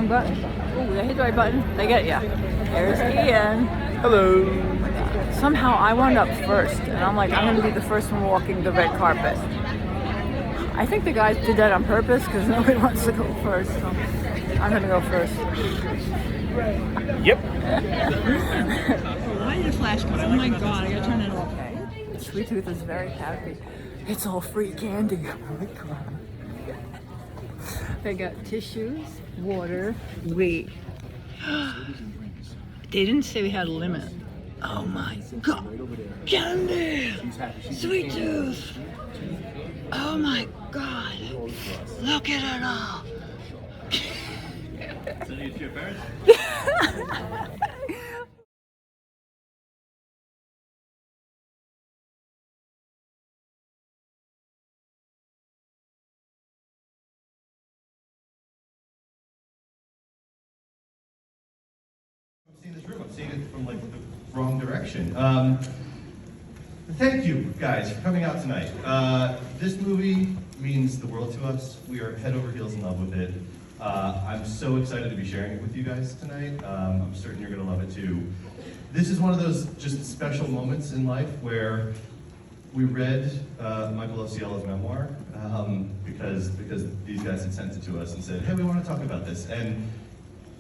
wrong button. Ooh, did I hit the right button? They get it, yeah. There's Ian. Hello. Somehow I wound up first, and I'm like, I'm going to be the first one walking the red carpet. I think the guys did that on purpose because nobody wants to go first. So I'm going to go first. Yep. Why did the flash come? Oh my god, I got to turn it off. Okay. Sweet Tooth is very happy. It's all free candy. Oh my god. They got tissues, water. Wait. They didn't say we had a limit. Oh my god. Candy! Sweet Tooth! Oh my god. Look at it all. I'm seeing this room. I'm seeing it from like the wrong direction. Thank you guys for coming out tonight. This movie means the world to us. We are head over heels in love with it. I'm so excited to be sharing it with you guys tonight. I'm certain you're going to love it too. This is one of those just special moments in life where we read Michael Osiello's memoir because these guys had sent it to us and said, hey, we want to talk about this. And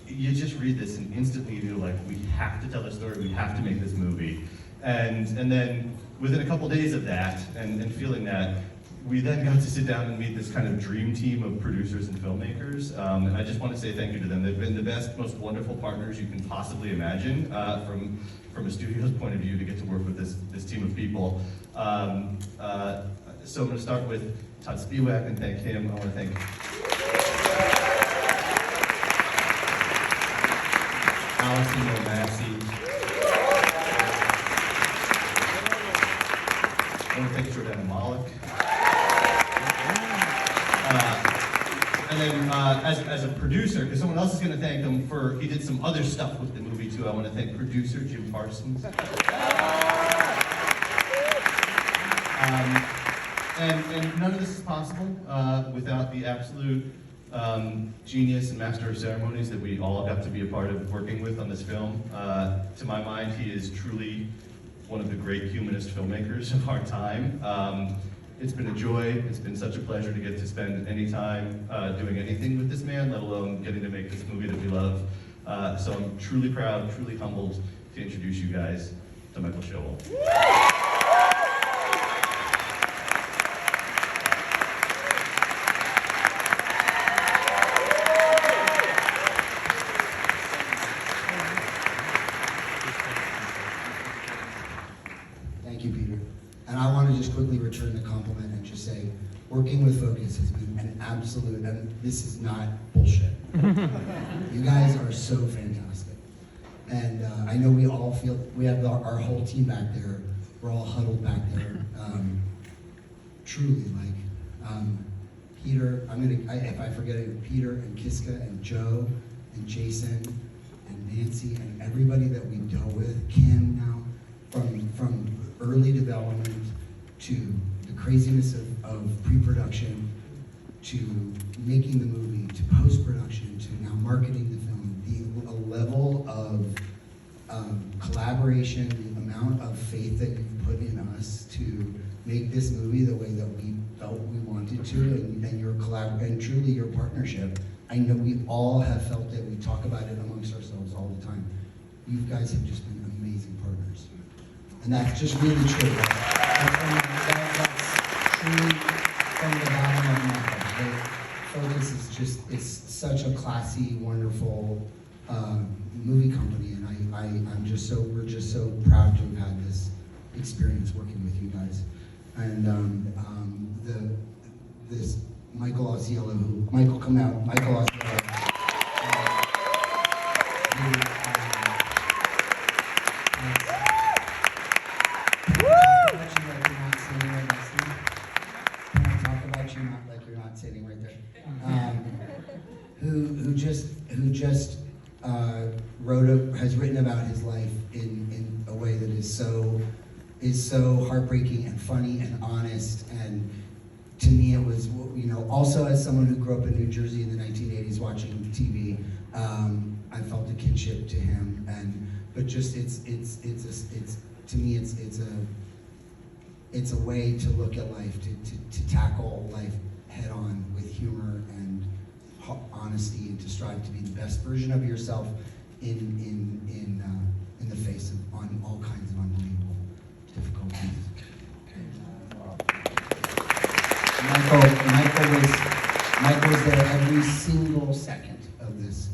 you just read this and instantly you feel like, we have to tell a story, we have to make this movie. And then within a couple days of that, and feeling that, we then got to sit down and meet this kind of dream team of producers and filmmakers. And I just want to say thank you to them. They've been the best, most wonderful partners you can possibly imagine from a studio's point of view to get to work with this team of people. So I'm going to start with Todd Spiewak and thank him. I want to thank Allison O'Massey. I want to thank Jordana Malik. And then as a producer, because someone else is going to thank him for, he did some other stuff with the movie too. I want to thank producer Jim Parsons. And none of this is possible without the absolute genius and master of ceremonies that we all got to be a part of working with on this film. To my mind, he is truly one of the great humanist filmmakers of our time. It's been a joy, it's been such a pleasure to get to spend any time doing anything with this man, let alone getting to make this movie that we love. So I'm truly proud, truly humbled to introduce you guys to Michael Showell. Thank you, Peter. And I want to just quickly return the compliment and just say, working with Focus has been an absolute, and this is not bullshit. You guys are so fantastic. And I know we all feel, we have our whole team back there, we're all huddled back there. Truly, like, Peter, if I forget it, Peter and Kiska and Joe and Jason and Nancy and everybody that we dealt with, Kim now, from early development to the craziness of pre-production, to making the movie, to post-production, to now marketing the film, a level of collaboration, the amount of faith that you've put in us to make this movie the way that we felt we wanted to, and your and truly your partnership. I know we all have felt it, we talk about it amongst ourselves all the time. You guys have just been amazing partners. And that's just really true. That's truly from the bottom of my heart. Focus is just, it's such a classy, wonderful movie company, and we're just so proud to have had this experience working with you guys. And this Michael Osiello, Michael Osiello, has written about his life in a way that is so heartbreaking and funny and honest, and to me, it was, also as someone who grew up in New Jersey in the 1980s watching TV, I felt a kinship to him, but just to me, it's a way to look at life, to tackle life head on with humor and honesty, and to strive to be the best version of yourself in the face of all kinds of unbelievable difficulties. Michael was there every single second of this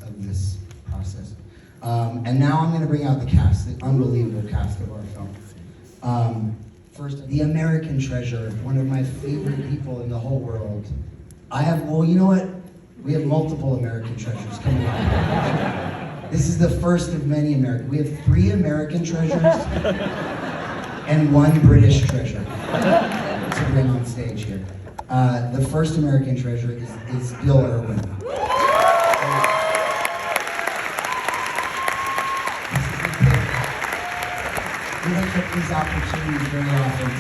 process. And now I'm going to bring out the cast, the unbelievable cast of our film. First, the American treasure, one of my favorite people in the whole world. You know what? We have multiple American treasures coming up. This is the first of many American. We have 3 American treasures and 1 British treasure to bring on stage here. The first American treasure is Bill Irwin. We don't get these opportunities very often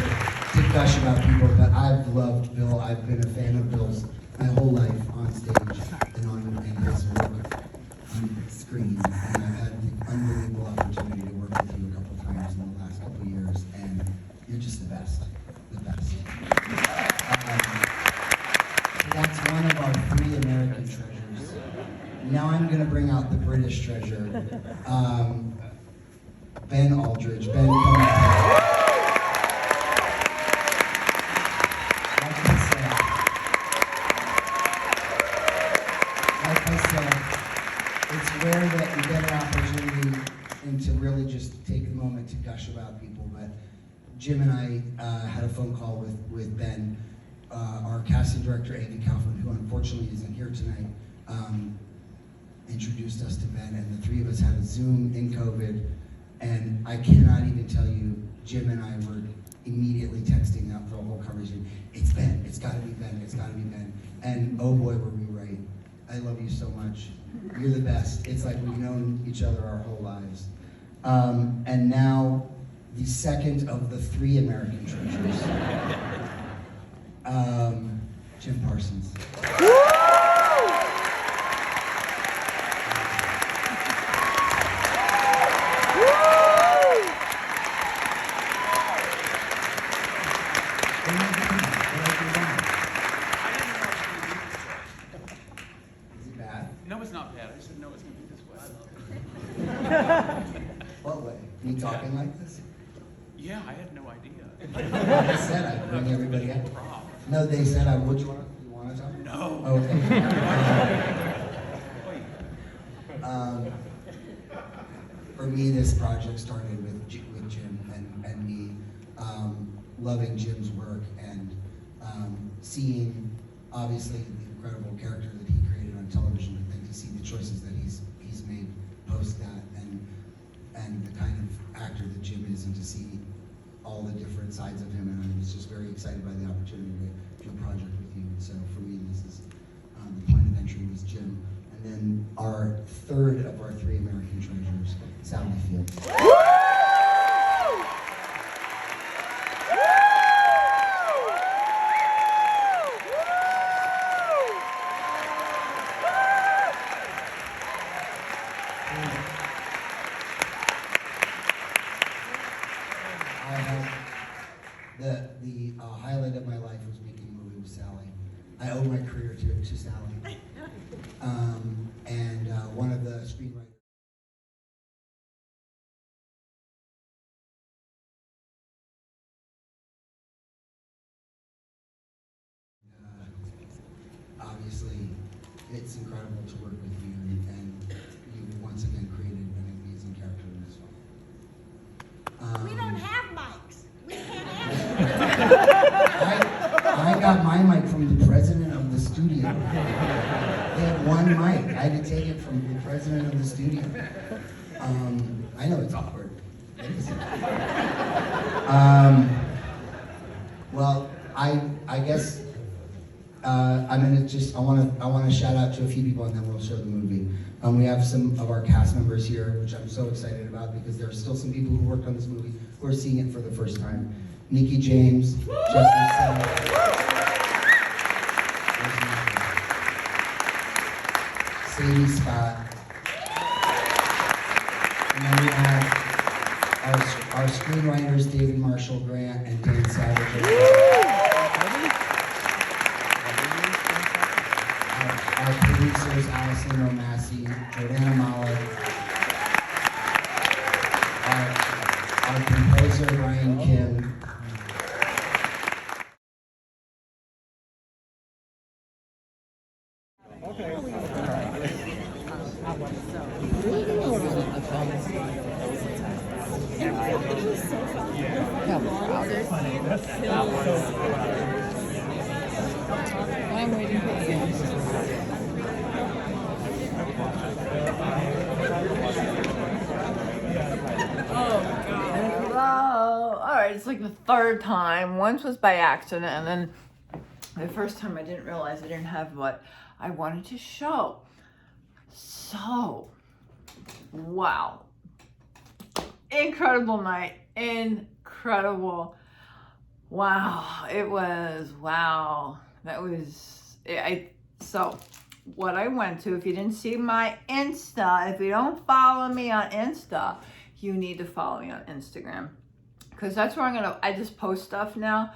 to gush about people, but I've loved Bill. I've been a fan of Bill's my whole life on stage and his work on screen. And I've had the unbelievable opportunity to work with you a couple times in the last couple years, and you're just the best. The best. That's one of our 3 American treasures. Now I'm going to bring out the British treasure. Ben Aldridge. Ben, come on. Like I said, it's rare that you get an opportunity and to really just take a moment to gush about people, but Jim and I had a phone call with Ben. Our casting director, Andy Kaufman, who unfortunately isn't here tonight, introduced us to Ben, and the 3 of us had a Zoom in COVID, and I cannot even tell you, Jim and I were immediately texting out for a whole conversation. It's Ben, it's gotta be Ben, it's gotta be Ben. And oh boy, were we right. I love you so much. You're the best. It's like we've known each other our whole lives. And now, the second of the 3 American treasures. Jim Parsons. Is it bad? No, it's not bad. I just didn't know it was going to be this way. What way? Me talking like this? Yeah, I had no idea. I said I'd bring everybody up. No, they said I would. You want to talk? No. Okay. For me, this project started with Jim and me loving Jim's work and seeing, obviously, the incredible character that he created on television, but then to see the choices that he's made post that, and the kind of actor that Jim is, and to see all the different sides of him, and I was just very excited by the opportunity to do a project with you. So for me, this is the point of entry was Jim, and then our third of our 3 American treasures, Sally Field. The highlight of my life was making a movie with Sally. I owe my career to Sally. And one of the screenwriters. Obviously, it's incredible to work with you, and you once again created an amazing character in this film. We don't have mics. We can't have I got my mic from the president of the studio. They had 1 mic. I had to take it from the president of the studio. I know it's awkward. Well, I guess I'm gonna just I want to shout out to a few people, and then we'll show the movie. We have some of our cast members here, which I'm so excited about because there are still some people who worked on this movie who are seeing it for the first time. Nikki James, Jeffrey Sell, Sadie Scott. And then we have our screenwriters, David Marshall Grant and Dan Savage. Our producers, Allison Romassi, Jordana Malik. Our composer, Brian Kim. I'm waiting for you. Hello. All right, it's like the third time. Once was by accident, and then the first time I didn't realize I didn't have what I wanted to show. So, wow. Incredible night. Incredible. Wow. It was, wow. That was, so what I went to, if you didn't see my Insta, if you don't follow me on Insta, you need to follow me on Instagram. Because that's where I just post stuff now.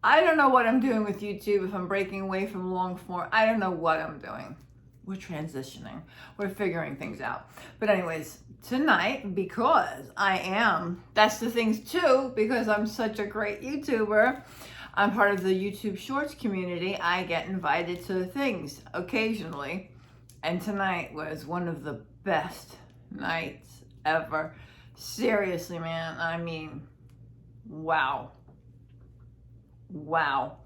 I don't know what I'm doing with YouTube, if I'm breaking away from long form. I don't know what I'm doing. We're transitioning. We're figuring things out. But anyways, tonight, because that's the things too, because I'm such a great YouTuber, I'm part of the YouTube Shorts community, I get invited to things occasionally. And tonight was one of the best nights ever. Seriously, man, I mean, wow. Wow.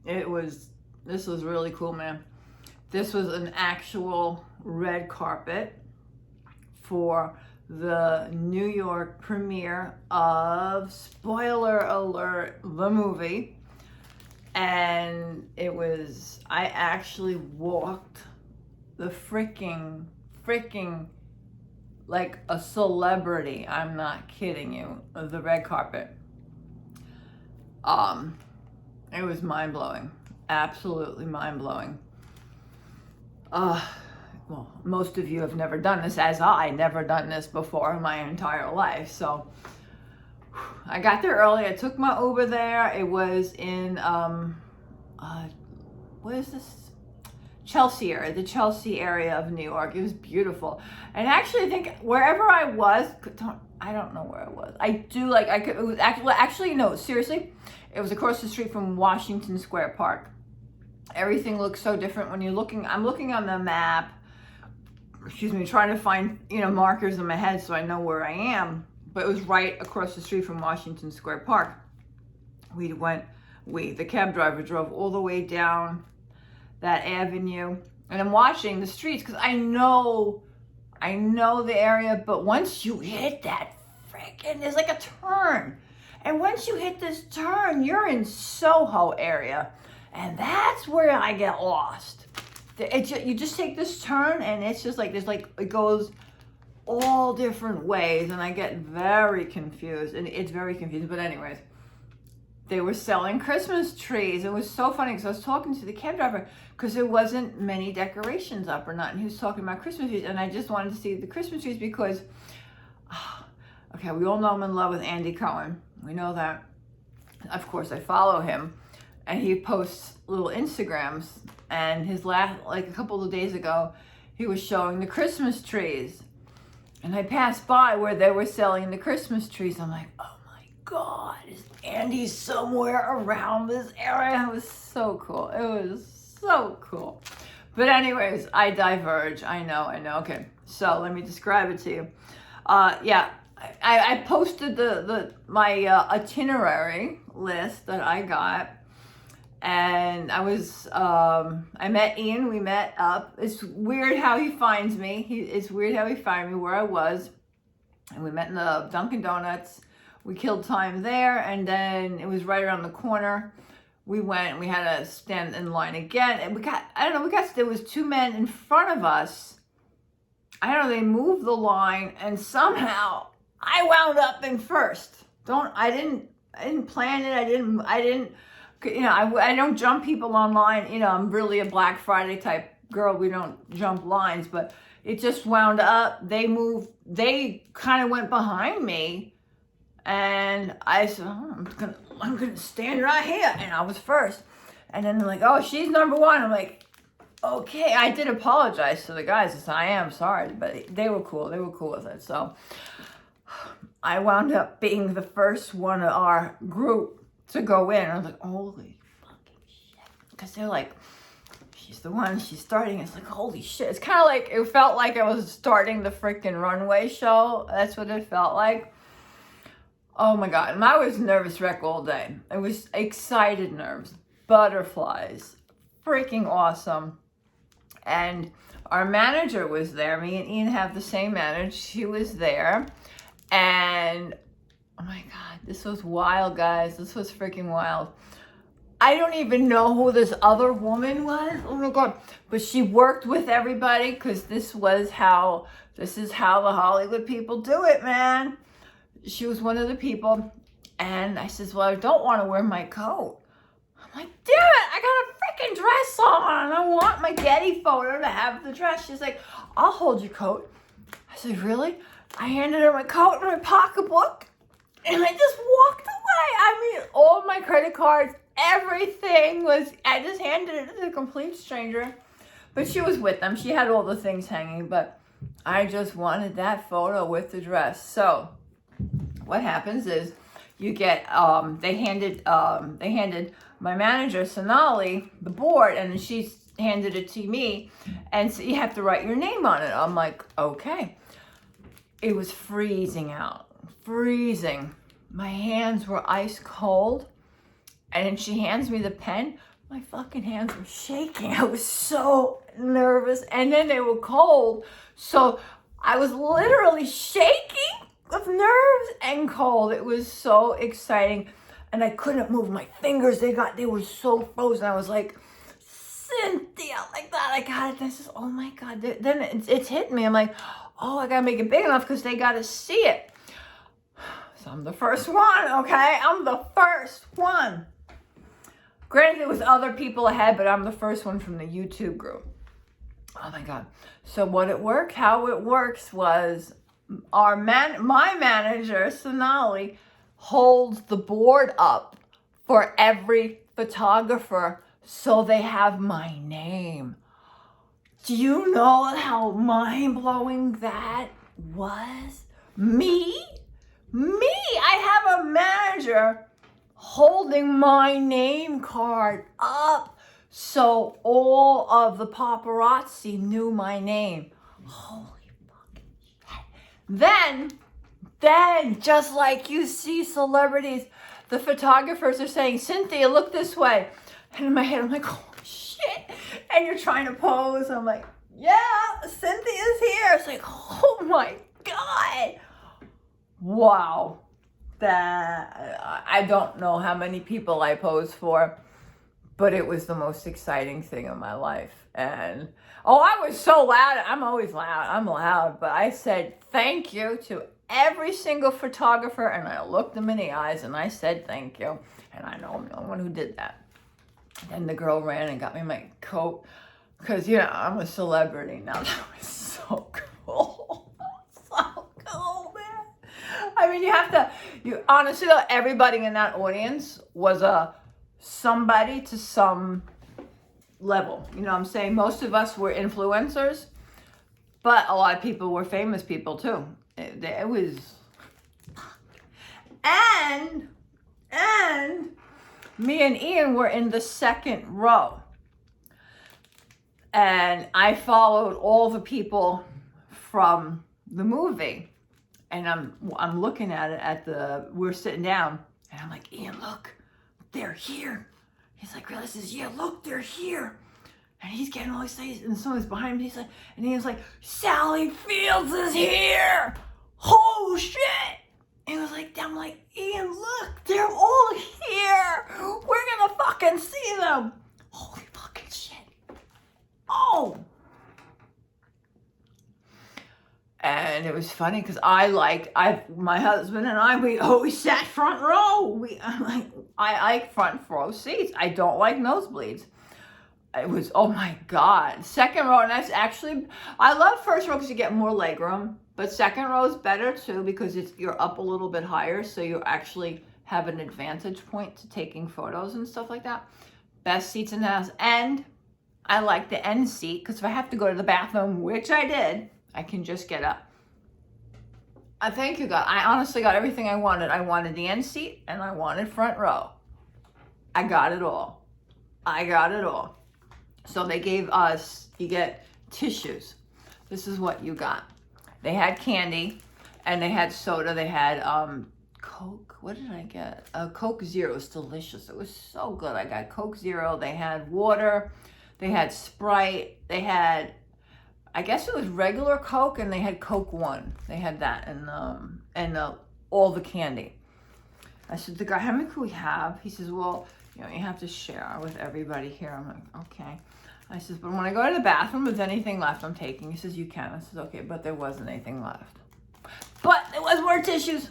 This was really cool, man. This was an actual red carpet for the New York premiere of, spoiler alert, the movie. And I actually walked the freaking, like a celebrity. I'm not kidding you. The red carpet. It was mind-blowing. Absolutely mind-blowing. Well, most of you have never done this, as I never done this before in my entire life. So I got there early. I took my Uber there. It was in what is this? Chelsea area, the Chelsea area of New York. It was beautiful. And actually, I think wherever I was, I don't know where I was. It was actually, no, seriously, it was across the street from Washington Square Park. Everything looks so different when you're looking. I'm looking on the map, trying to find, markers in my head so I know where I am. But it was right across the street from Washington Square Park. The cab driver drove all the way down that avenue. And I'm watching the streets because I know the area, but once you hit that there's like a turn. And once you hit this turn, you're in Soho area. And that's where I get lost. You just take this turn and it's just like, it goes all different ways and I get very confused, and it's very confusing. But anyways, they were selling Christmas trees. It was so funny because I was talking to the cab driver because there wasn't many decorations up or not, and he was talking about Christmas trees, and I just wanted to see the Christmas trees because, okay, we all know I'm in love with Andy Cohen. We know that. Of course, I follow him, and he posts little Instagrams, and his a couple of days ago, he was showing the Christmas trees. And I passed by where they were selling the Christmas trees. I'm like, oh my God, is Andy somewhere around this area? It was so cool. It was so cool. But anyways, I diverge. I know. Okay, so let me describe it to you. I posted my itinerary list that I got. And I met Ian, we met up. It's weird how he finds me. It's weird how he found me where I was. And we met in the Dunkin' Donuts. We killed time there, and then it was right around the corner. We went and we had to stand in line again. And there was two men in front of us. I don't know, they moved the line, and somehow I wound up in first. I didn't plan it. I don't jump people online. I'm really a Black Friday type girl, we don't jump lines, but it just wound up, they kind of went behind me, and I said, oh, I'm gonna stand right here, and I was first. And then they're like, oh, she's number one. I'm like, okay. I did apologize to the guys. I said, I am sorry, but they were cool. They were cool with it. So I wound up being the first one of our group to go in. I was like, holy fucking shit. Because they're like, she's the one, she's starting. It's like, holy shit. It's kind of like, it felt like I was starting the freaking runway show. That's what it felt like. Oh my God. And I was nervous wreck all day. I was excited nerves, butterflies, freaking awesome. And our manager was there. Me and Ian have the same manager. She was there. And oh my God, this was wild, guys. This was freaking wild. I don't even know who this other woman was. Oh my God. But she worked with everybody because this is how the Hollywood people do it, man. She was one of the people. And I says, well, I don't want to wear my coat. I'm like, damn it, I got a freaking dress on. I want my Getty photo to have the dress. She's like, I'll hold your coat. I said, really? I handed her my coat and my pocketbook, and I just walked away. I mean, all my credit cards, everything I just handed it to a complete stranger. But she was with them. She had all the things hanging, but I just wanted that photo with the dress. So what happens is you get, they handed my manager, Sonali, the board, and then she handed it to me, and so you have to write your name on it. I'm like, okay. It was freezing out, freezing. My hands were ice cold, and then she hands me the pen. My fucking hands were shaking. I was so nervous, and then they were cold, so I was literally shaking with nerves and cold. It was so exciting. And I couldn't move my fingers. They were so frozen. I was like, Cynthia, like that. I got it. This is, oh my God. Then it's hit me. I'm like, oh, I gotta make it big enough because they gotta see it. So I'm the first one, okay? I'm the first one. Granted, there was other people ahead, but I'm the first one from the YouTube group. Oh my God. So how it works was my manager, Sonali, holds the board up for every photographer so they have my name. Do you know how mind-blowing that was? Me? I have a manager holding my name card up so all of the paparazzi knew my name. Holy fucking shit. Then, just like you see celebrities, the photographers are saying, Cynthia, look this way. And in my head, I'm like, oh, shit. And you're trying to pose. I'm like, yeah, Cynthia's here. It's like, oh, my God. Wow. I don't know how many people I posed for, but it was the most exciting thing in my life. And, I was so loud. I'm always loud. I'm loud. But I said thank you to every single photographer, and I looked them in the eyes and I said thank you. And I know I'm the only one who did that. Then the girl ran and got me my coat because, I'm a celebrity now. That was so cool. So cool, man. I mean, honestly, though, everybody in that audience was somebody to some level. You know what I'm saying? Most of us were influencers, but a lot of people were famous people too. It was, and me and Ian were in the second row, and I followed all the people from the movie, and I'm looking at it we're sitting down, and I'm like, Ian, look, they're here. He's like, realizes, yeah, look, they're here. And he's getting all excited, and someone's behind me. And Ian's like, Sally Fields is here. Oh shit! And it was like, I'm like, Ian, look, they're all here. We're gonna fucking see them. Holy fucking shit. Oh. And it was funny because my husband and I, we always sat front row. I like front row seats. I don't like nosebleeds. it was, oh my God. Second row, and that's actually, I love first row because you get more leg room, but second row is better too because you're up a little bit higher, so you actually have an advantage point to taking photos and stuff like that. Best seats in the house. And I like the end seat because if I have to go to the bathroom, which I did, I can just get up. I thank you, God. I honestly got everything I wanted. I wanted the end seat and I wanted front row. I got it all. I got it all. So they gave us, you get tissues. This is what you got. They had candy and they had soda. They had Coke. What did I get? Coke Zero. It was delicious. It was so good. I got Coke Zero. They had water. They had Sprite. They had, I guess it was regular Coke, and they had Coke One. They had that and all the candy. I said, the guy, how many could we have? He says, well, you know, you have to share with everybody here. I'm like, okay. I says, but when I go to the bathroom, if there's anything left, I'm taking. He says, you can. I says, okay, but there wasn't anything left. But there was more tissues.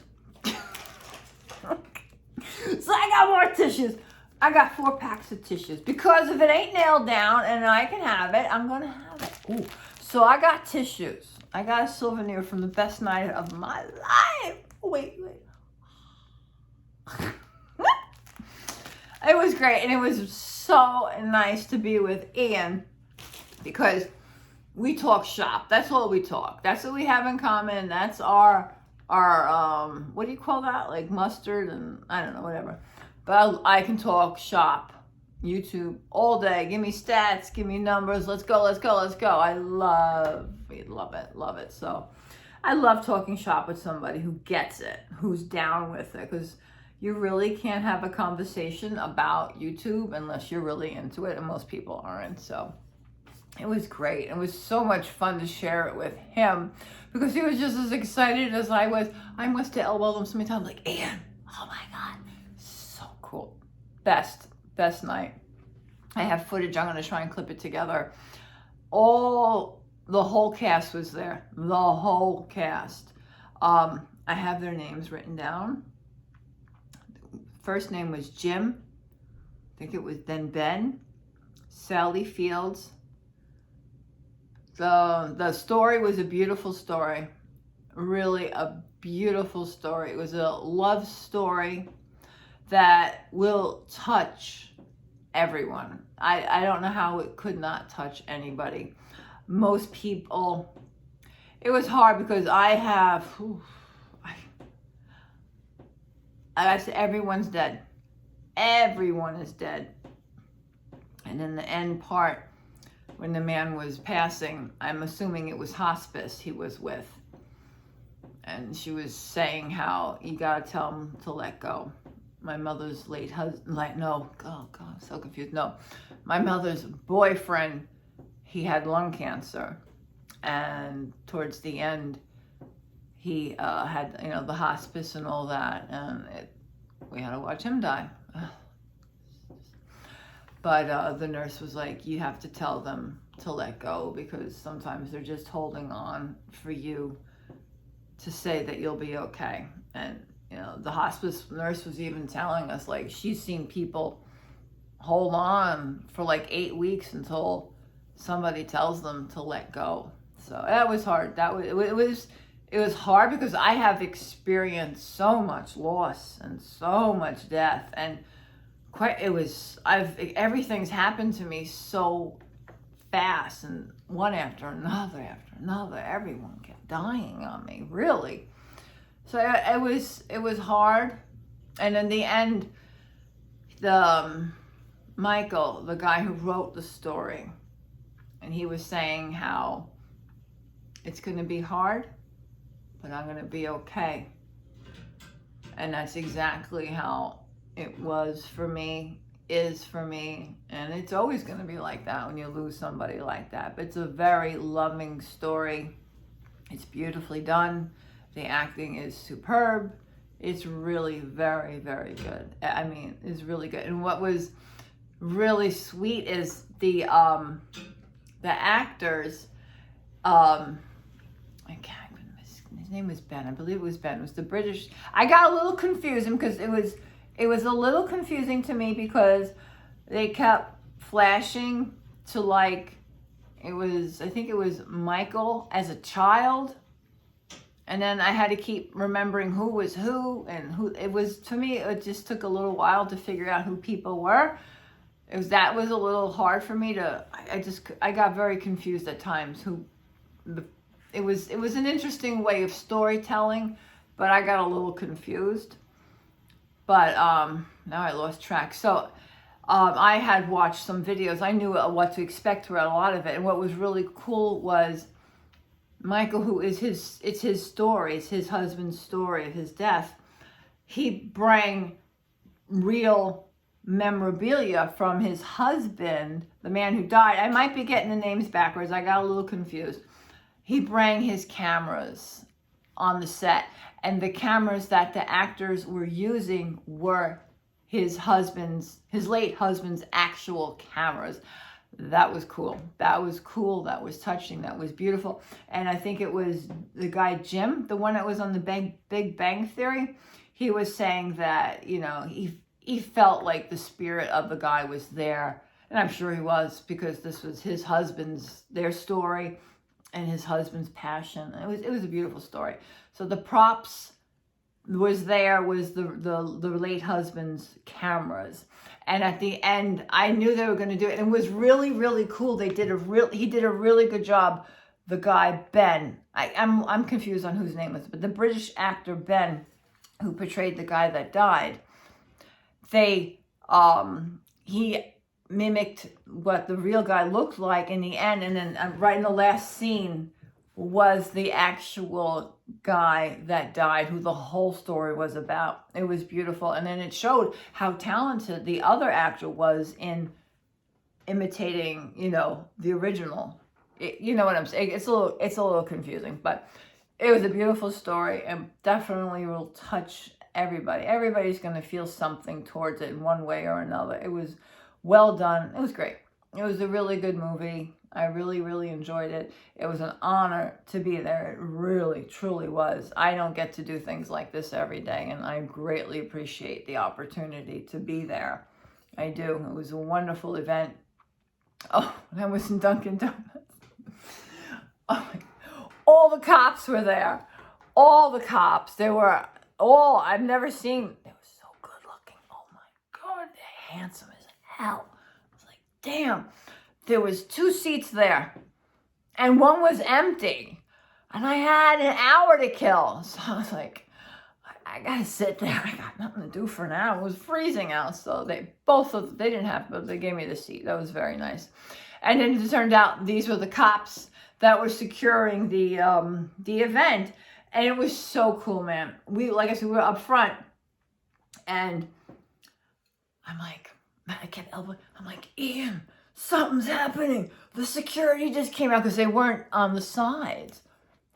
So I got more tissues. I got 4 packs of tissues because if it ain't nailed down and I can have it, I'm going to have it. Ooh. So I got tissues. I got a souvenir from the best night of my life. Wait. It was great, and it was so nice to be with Ian because we talk shop. That's all we talk. That's what we have in common. That's our what do you call that? Like mustard and I don't know, whatever. But I can talk shop, YouTube all day. Give me stats, give me numbers. Let's go. I love it. So I love talking shop with somebody who gets it, who's down with it, because you really can't have a conversation about YouTube unless you're really into it, and most people aren't. So it was great. It was so much fun to share it with him because he was just as excited as I was. I must have elbowed him so many times, like, Ian, oh my God, so cool. Best night. I have footage. I'm going to try and clip it together. The whole cast was there. The whole cast. I have their names written down. First name was Jim. I think it was then Ben. Sally Fields. The story was a beautiful story. Really a beautiful story. It was a love story that will touch everyone. I don't know how it could not touch anybody. Most people, it was hard because I said everyone's dead. Everyone is dead. And in the end part, when the man was passing, I'm assuming it was hospice he was with. And she was saying how you gotta tell him to let go. My mother's late husband, oh God, I'm so confused. No, my mother's boyfriend, he had lung cancer. And towards the end, he had, the hospice and all that. And we had to watch him die. But the nurse was like, you have to tell them to let go because sometimes they're just holding on for you to say that you'll be okay. And, the hospice nurse was even telling us, like, she's seen people hold on for like 8 weeks until somebody tells them to let go. So that was hard. It was hard because I have experienced so much loss and so much death, and everything's happened to me so fast, and one after another, everyone kept dying on me, really. So it was hard, and in the end, Michael, the guy who wrote the story, and he was saying how it's going to be hard, but I'm going to be okay. And that's exactly how it was for me, is for me, and it's always going to be like that when you lose somebody like that. But it's a very loving story. It's beautifully done. The acting is superb. It's really very, very good. I mean, it's really good. And what was really sweet is the actors. His name was Ben. I believe it was Ben. It was the British. I got a little confused because it was a little confusing to me because they kept flashing to like, I think it was Michael as a child. And then I had to keep remembering who was who and who it was. To me, it just took a little while to figure out who people were. That was a little hard for me to, I got very confused at times it was an interesting way of storytelling, but I got a little confused. But now I lost track. So I had watched some videos. I knew what to expect throughout a lot of it. And what was really cool was Michael, who is it's his story, it's his husband's story of his death. He brought real memorabilia from his husband, the man who died. I might be getting the names backwards. I got a little confused. He brought his cameras on the set, and the cameras that the actors were using were his late husband's actual cameras. That was cool. That was cool. That was touching. That was beautiful. And I think it was the guy Jim, the one that was on the Big Bang Theory. He was saying that, you know, he felt like the spirit of the guy was there. And I'm sure he was, because this was their story and his husband's passion. It was a beautiful story. So the props was the late husband's cameras. And at the end, I knew they were going to do it. And it was really, really cool. He did a really good job. The guy, Ben, I'm confused on whose name it was, but the British actor Ben, who portrayed the guy that died, he mimicked what the real guy looked like in the end. And then right in the last scene was the actual guy that died, who the whole story was about. It was beautiful. And then it showed how talented the other actor was in imitating, you know, the original. You know what I'm saying? It's a little confusing, but it was a beautiful story and definitely will touch everybody. Everybody's going to feel something towards it in one way or another. It was well done. It was great. It was a really good movie. I really, really enjoyed it. It was an honor to be there. It really, truly was. I don't get to do things like this every day, and I greatly appreciate the opportunity to be there. I do. It was a wonderful event. Oh, that was in Dunkin' Donuts. Oh my, all the cops were there. All the cops. They were all, I've never seen. They were so good looking. Oh my God, they're handsome as hell. I was like, damn. There was 2 seats there, and one was empty, and I had an hour to kill. So I was like, I gotta sit there. I got nothing to do for an hour. It was freezing out, so they didn't have, but they gave me the seat. That was very nice. And then it turned out these were the cops that were securing the event, and it was so cool, man. Like I said, we were up front, and I kept elbowing. I'm like, Ian, something's happening. The security just came out because they weren't on the sides.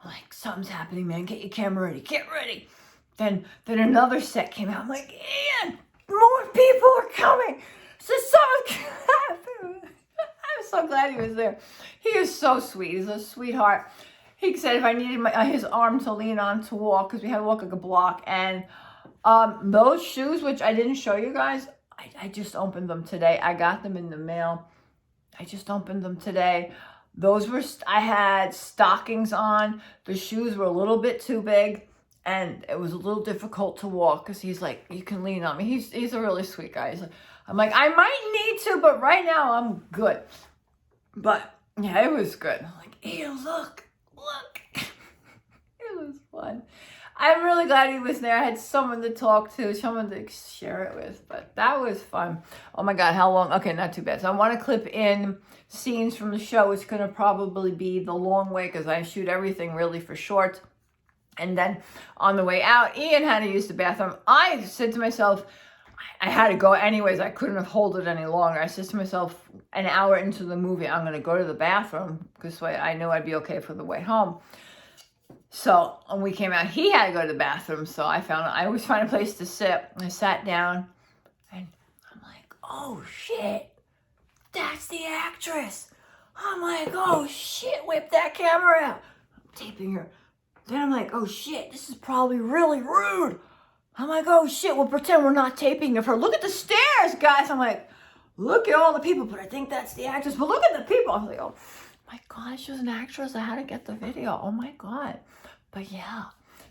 I'm like, something's happening, man. Get your camera ready. Get ready. Then another set came out. I'm like, Ian, more people are coming. So something's happening. I'm so glad he was there. He is so sweet. He's a sweetheart. He said if I needed his arm to lean on to walk, because we had to walk like a block. And those shoes, which I didn't show you guys, I just opened them today. I got them in the mail. I just opened them today. Those were, I had stockings on. The shoes were a little bit too big, and it was a little difficult to walk because he's like, you can lean on me. He's a really sweet guy. I'm like, I might need to, but right now I'm good. But yeah, it was good. I'm like, Ian, look. It was fun. I'm really glad he was there. I had someone to talk to, someone to share it with, but that was fun. Oh my God, how long? Okay, not too bad. So I want to clip in scenes from the show. It's going to probably be the long way because I shoot everything really for short. And then on the way out, Ian had to use the bathroom. I said to myself, I had to go anyways. I couldn't have held it any longer. I said to myself, an hour into the movie, I'm going to go to the bathroom because I knew I'd be okay for the way home. So when we came out, he had to go to the bathroom. So I always find a place to sit. I sat down and I'm like, oh shit, that's the actress. I'm like, oh shit, whip that camera out. I'm taping her. Then I'm like, oh shit, this is probably really rude. I'm like, oh shit, we'll pretend we're not taping of her. Look at the stairs, guys. I'm like, look at all the people, but I think that's the actress. But look at the people. I was like, oh my God, she was an actress. I had to get the video. Oh my God. But yeah,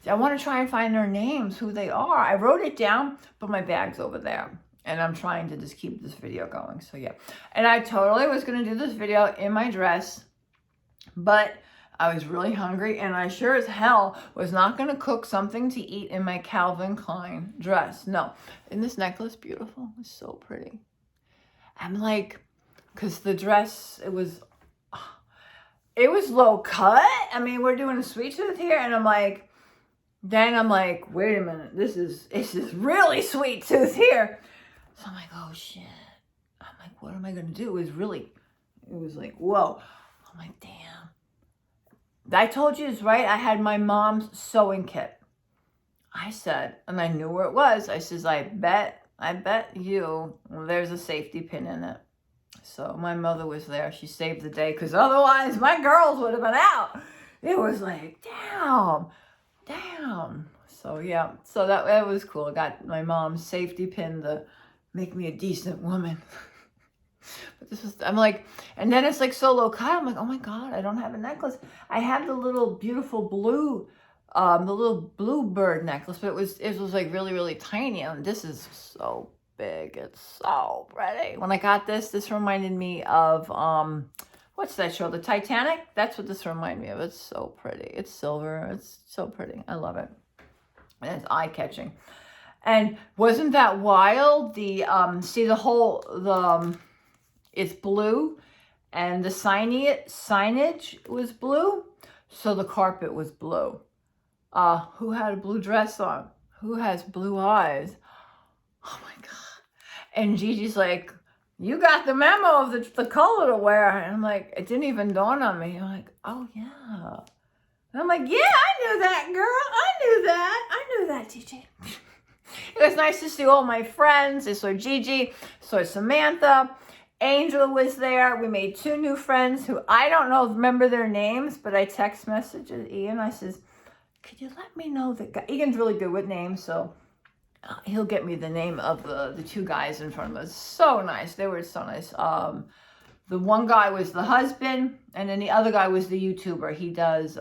I want to try and find their names, who they are. I wrote it down, but my bag's over there. And I'm trying to just keep this video going. So yeah. And I totally was going to do this video in my dress, but I was really hungry, and I sure as hell was not going to cook something to eat in my Calvin Klein dress. No. Isn't this necklace beautiful? It's so pretty. I'm like, because the dress, it was low cut. I mean, we're doing a sweet tooth here, and I'm like, wait a minute, this is really sweet tooth here. So I'm like, oh shit. I'm like, what am I gonna do? It was like, whoa. I'm like, damn. I told you it's right. I had my mom's sewing kit. I said, and I knew where it was. I says, I bet you there's a safety pin in it. So my mother was there. She saved the day, because otherwise my girls would have been out. It was like, damn. So yeah, so that was cool. I got my mom's safety pin to make me a decent woman. But I'm like, and then it's like so low cut. I'm like, oh my God, I don't have a necklace. I have the little beautiful blue, the little bluebird necklace, but it was like really, really tiny. And this is so big. It's so pretty. When I got this reminded me of, what's that show? The Titanic? That's what this reminded me of. It's so pretty. It's silver. It's so pretty. I love it. And it's eye-catching. And wasn't that wild? See the whole, it's blue, and the signage was blue, so the carpet was blue. Who had a blue dress on? Who has blue eyes? Oh my God. And Gigi's like, you got the memo of the color to wear. And I'm like, it didn't even dawn on me. I'm like, oh yeah. And I'm like, yeah, I knew that, girl. I knew that, Gigi. It was nice to see all my friends. I saw Gigi, saw Samantha. Angel was there. We made 2 new friends who I don't remember their names, but I text messaged Ian. I says, could you let me know the guy? Ian's really good with names, so he'll get me the name of the 2 guys in front of us. So nice. They were so nice. The one guy was the husband, and then the other guy was the YouTuber. He does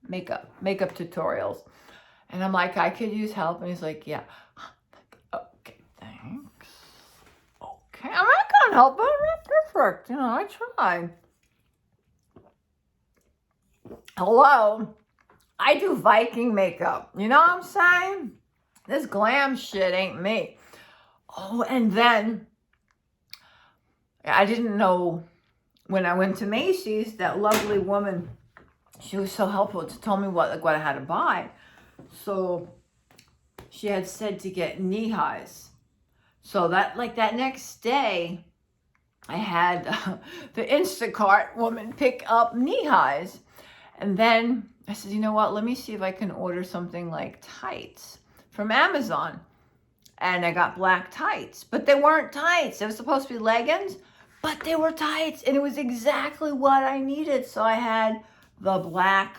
makeup tutorials. And I'm like, I could use help. And he's like, yeah. Okay, thanks. Okay, I'm not gonna help, but I'm not perfect. I try. Hello. I do Viking makeup. You know what I'm saying? This glam shit ain't me. Oh, and then I didn't know when I went to Macy's, that lovely woman, she was so helpful to tell me what I had to buy. So she had said to get knee highs. So that next day, I had the Instacart woman pick up knee highs. And then I said, you know what? Let me see if I can order something like tights from Amazon. And I got black tights, but they weren't tights. They were supposed to be leggings, but they were tights. And it was exactly what I needed. So I had the black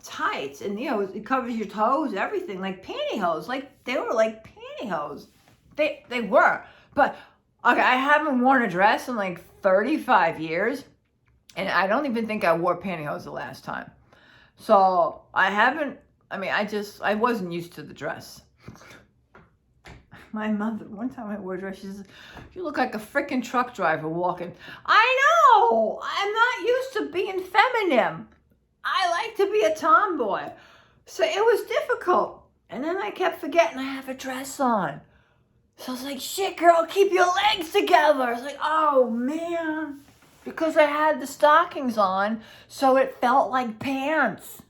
tights, and it covers your toes, everything, like pantyhose. Like they were like pantyhose. They were. But okay, I haven't worn a dress in like 35 years, and I don't even think I wore pantyhose the last time. So I wasn't used to the dress. My mother, one time I wore a dress, she says, you look like a freaking truck driver walking. I know! I'm not used to being feminine. I like to be a tomboy. So it was difficult. And then I kept forgetting I have a dress on. So I was like, shit, girl, keep your legs together. I was like, oh, man. Because I had the stockings on, so it felt like pants.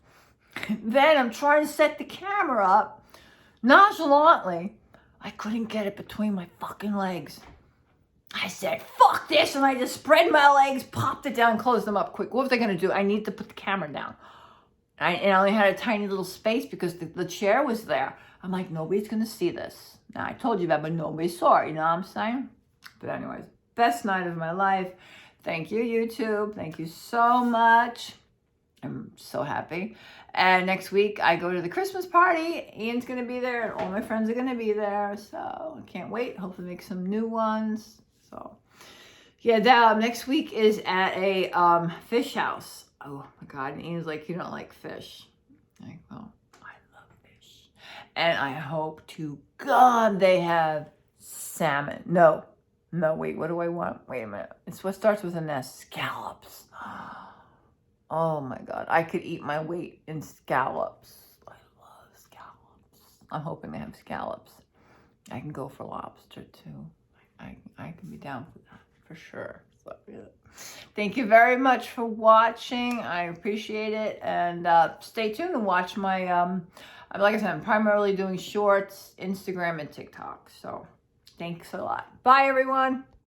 Then I'm trying to set the camera up nonchalantly. I couldn't get it between my fucking legs. I said, fuck this, and I just spread my legs, popped it down, closed them up quick. What was I going to do? I need to put the camera down. And I only had a tiny little space because the chair was there. I'm like, nobody's going to see this. Now, I told you that, but nobody saw it, you know what I'm saying? But anyways, best night of my life. Thank you, YouTube. Thank you so much. I'm so happy. And next week I go to the Christmas party. Ian's gonna be there and all my friends are gonna be there. So I can't wait. Hopefully make some new ones. So yeah, next week is at a fish house. Oh my God, and Ian's like, you don't like fish. I'm like, well, I love fish. And I hope to God they have salmon. No, wait, what do I want? Wait a minute. It's what starts with an S, scallops. Oh my God, I could eat my weight in scallops. I love scallops. I'm hoping they have scallops. I can go for lobster too. I can be down for that, for sure. So, yeah. Thank you very much for watching. I appreciate it. And stay tuned and watch my, like I said, I'm primarily doing shorts, Instagram, and TikTok. So thanks a lot. Bye, everyone.